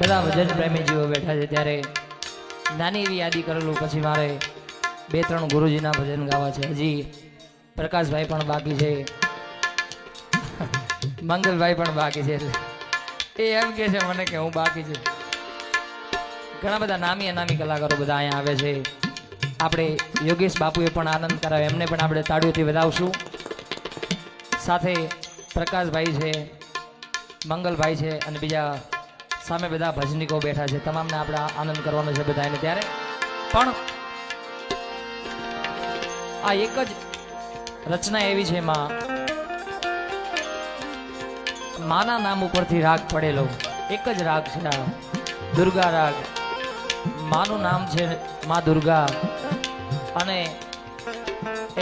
બધા ભજન પ્રેમીજીઓ બેઠા છે ત્યારે નાની એવી યાદી કરેલું પછી મારે બે ત્રણ ગુરુજીના ભજન ગાવા છે. હજી પ્રકાશભાઈ પણ બાકી છે, મંગલભાઈ પણ બાકી છે. એ એમ કે છે મને કે હું બાકી છું. ઘણા બધા નામી અનામી કલાકારો બધા અહીંયા આવે છે. આપણે યોગેશ બાપુએ પણ આનંદ કરાવ્યો, એમને પણ આપણે તાળીઓથી વધાવશું. સાથે પ્રકાશભાઈ છે, મંગલભાઈ છે અને બીજા સામે બધા ભજનીકો બેઠા છે. તમામને આપણે આનંદ કરવાનો છે બધાને. ત્યારે પણ આ એક જ રચના એવી છે માના નામ ઉપરથી રાગ પડેલો એક જ રાગ છે આ દુર્ગા રાગ. માનું નામ છે માં દુર્ગા અને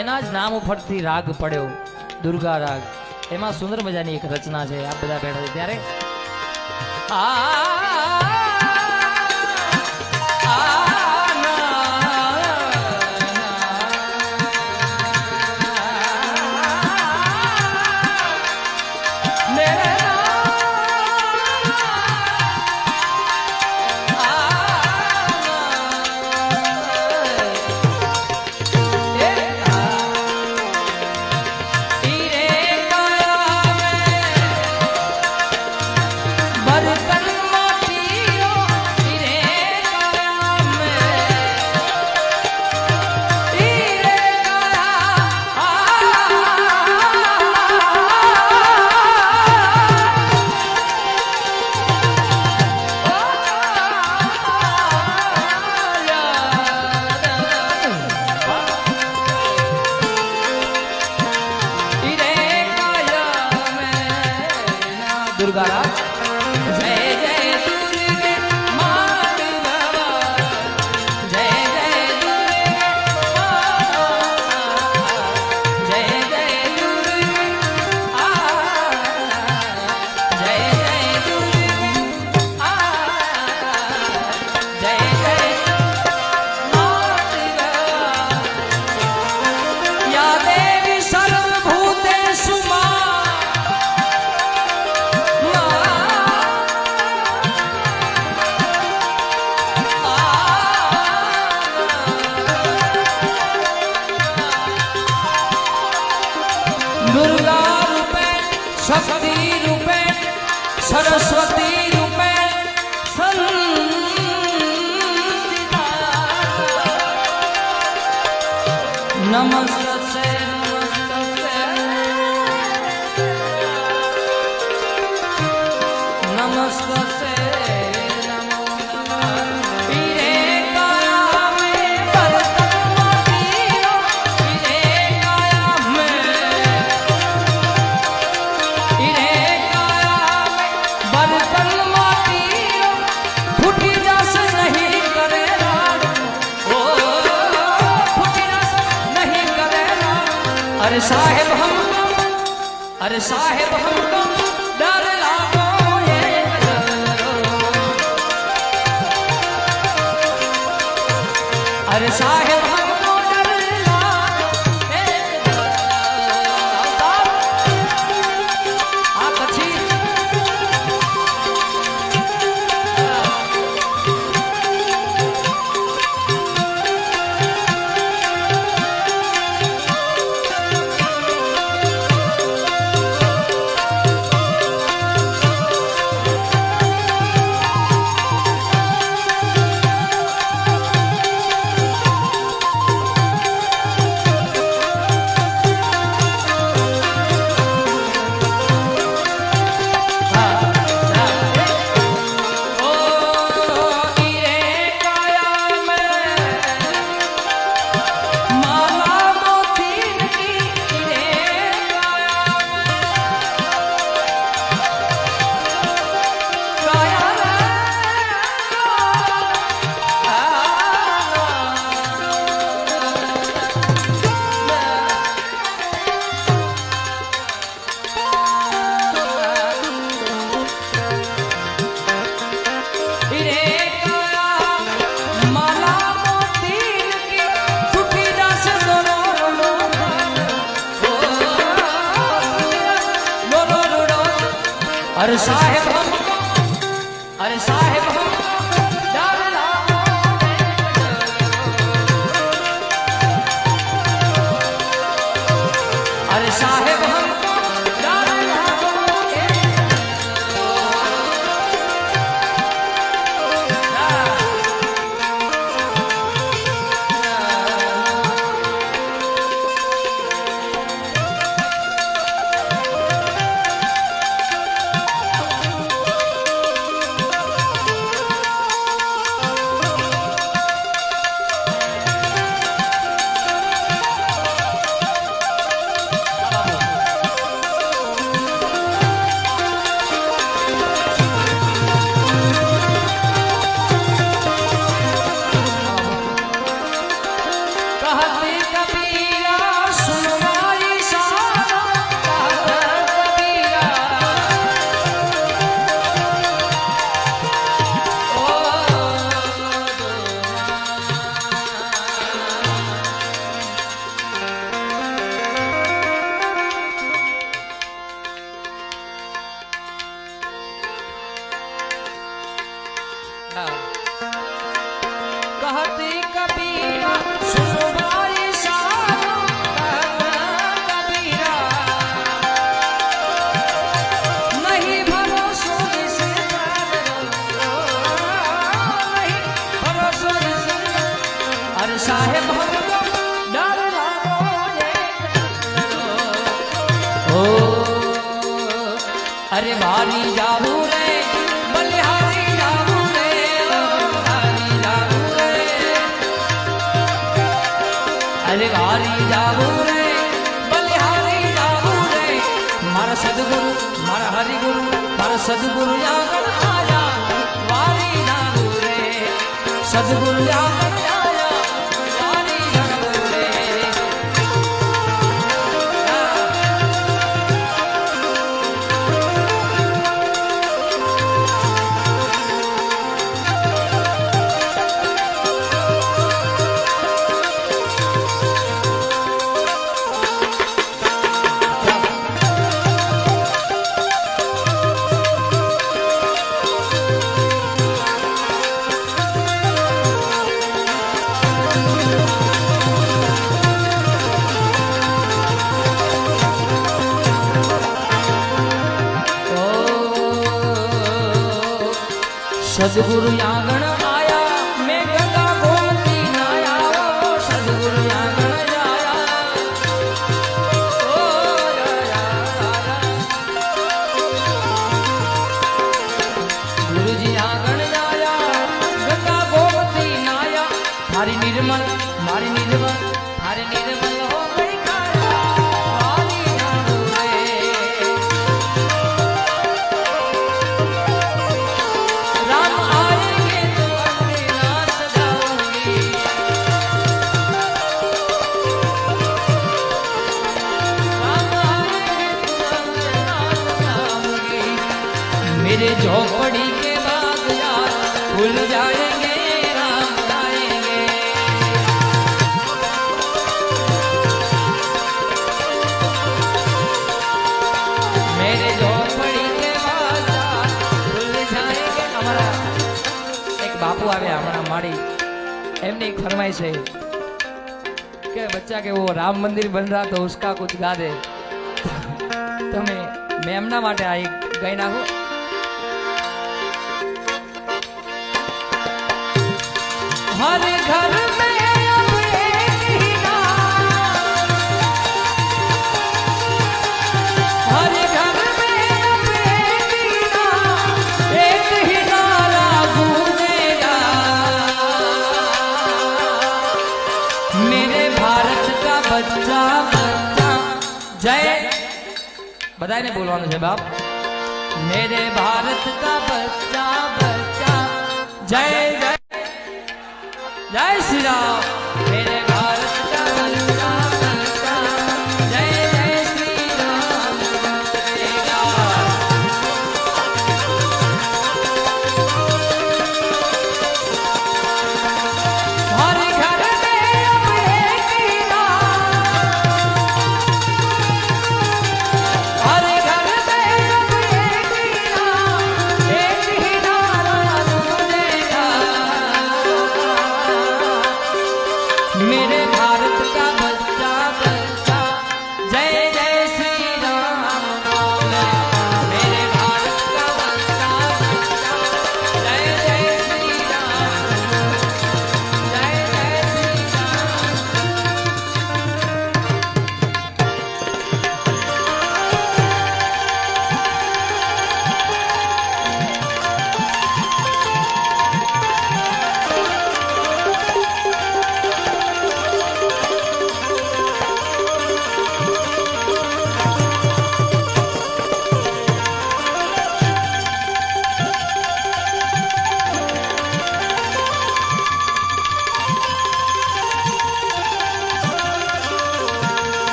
એના જ નામ ઉપરથી રાગ પડ્યો દુર્ગા રાગ. એમાં સુંદર મજાની એક રચના છે. આ બધા બેઠા છે ત્યારે દુર્ગા રાગ. જય જય દુર્ગે માત ભવા, જય જય દુર્ગે જય જય દુર્ગે જય જય દુર્ગે જય જય માત ભવા યા દેવી સર્વભૂતેષુ शक्ति रूपे सरस्वती रूपे संस्थिता नमस्ते नमस्ते नमो नमः. अरे साहेब हमको, अरे साहेब हमको डर लागो ये अरे साहेब हमको डर लागो आ પછી कहते कबीरा सुनो भाई सारो, कबीरा नहीं भरोसो जिसे नहीं भरोसो जिसे। अरे साहेब हमको डर लागो ओ अरे भारी जाबू रे बलिहारी जाबू रे, भारी जाबू रे अरे भारी जाबू रे बलिहारी जाबू रे। मारा सदगुरु मारा हरिगुरु मारा सदगुरु आंगन आया, वारी जाबू रे सदगुरु आंगन आया, वारी जाबू रे। सदगुरु आंगण आया मैं गंगा गोमती नाया, सदगुरु आंगण आया ओ गुरु जी आंगण आया गंगा गोमती नाया। थारी निर्मल मारी निर्मल थारी निर्मल हो गई काया, वारी जाबू रे। राम आएंगे तो अपने नाच गाऊंगी, राम आएंगे तो अपने नाच गाऊंगी। मेरे झोपड़ी के बाग यार खुल जाएंगे, राम आएंगे। मेरे झोपड़ी के बाग यार खुल जाएंगे। हमारा एक बापू આવ્યા હમણાં મારી, એમની એક ફરમાઈશ है कि बच्चा के वो राम मंदिर बन रहा तो उसका कुछ गा दे। तो मैं એમના માટે આ એક ગાઈ નાખું। हर घर में अब एक ही नाम, हर घर में अब एक ही नाम, एक ही नारा गूंजेगा। मेरे भारत का बच्चा बच्चा जय बधाई ने बोलवानो है बाप। मेरे भारत का बच्चा बच्चा जय जय जय श्री राम। मेरे भारत का बच्चा बच्चा जय जय श्री राम बोलेगा। हर घर में अब एक ही नाम, हर घर में अब एक ही नाम, एक ही नारा गूंजेगा।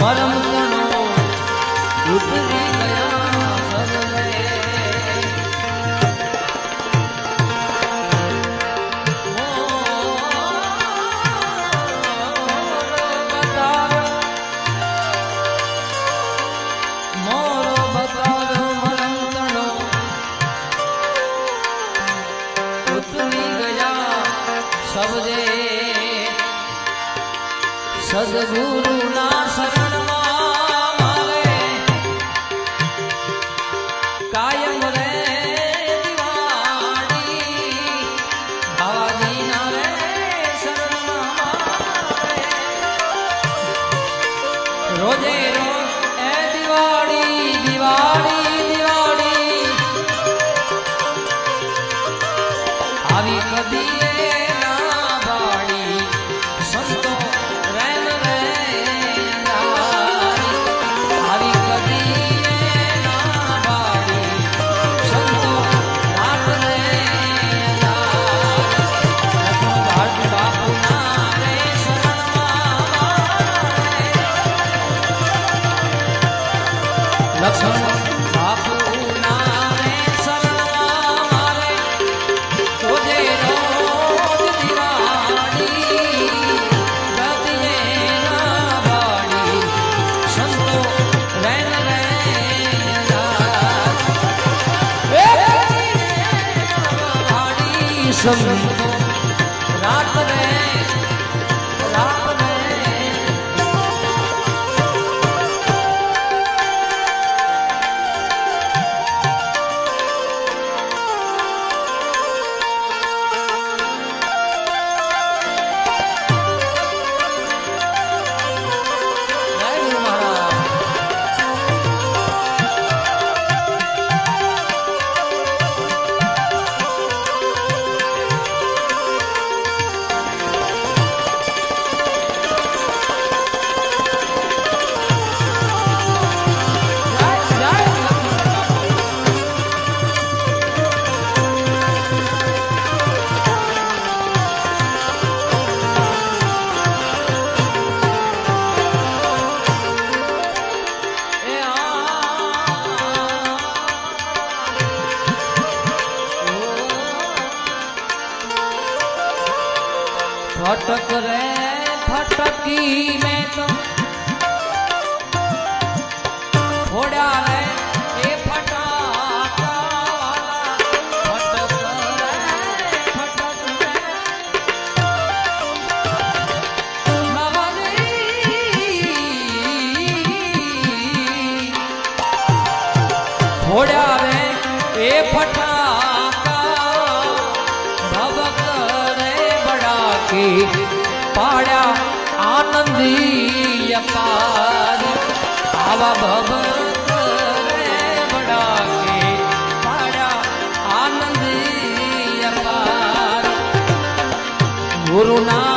મરમ તણો ઉતરી ગયા સર્વે મોરો બતાવ્યો મરમ તણો ઉતરી ગયા સબજે સદગુરુના શરણમાં મારે કાયમ રે દિવાળી બાવાજીના રે શરણમાં રોજે રોજ એ દિવાળી દિવાળી દિવાળી આવી કદી ના બાળી સંતો લક્ષ્મણ બાપુના રે શરણમાં મારે રોજે રોજ દિવાળી ગતિએ ના બાળી સંતો રેન રે બાળી સંતો રાત રે રાત રે फटक रे फटकी में तो फोड़ा रे ए फटाका वाला फटक रे फोड़ा रे ए फटाका भवक पाड़ा आनंदी अपार आवा भवत रे बड़ा के पाड़ा आनंदी अपार गुरु ना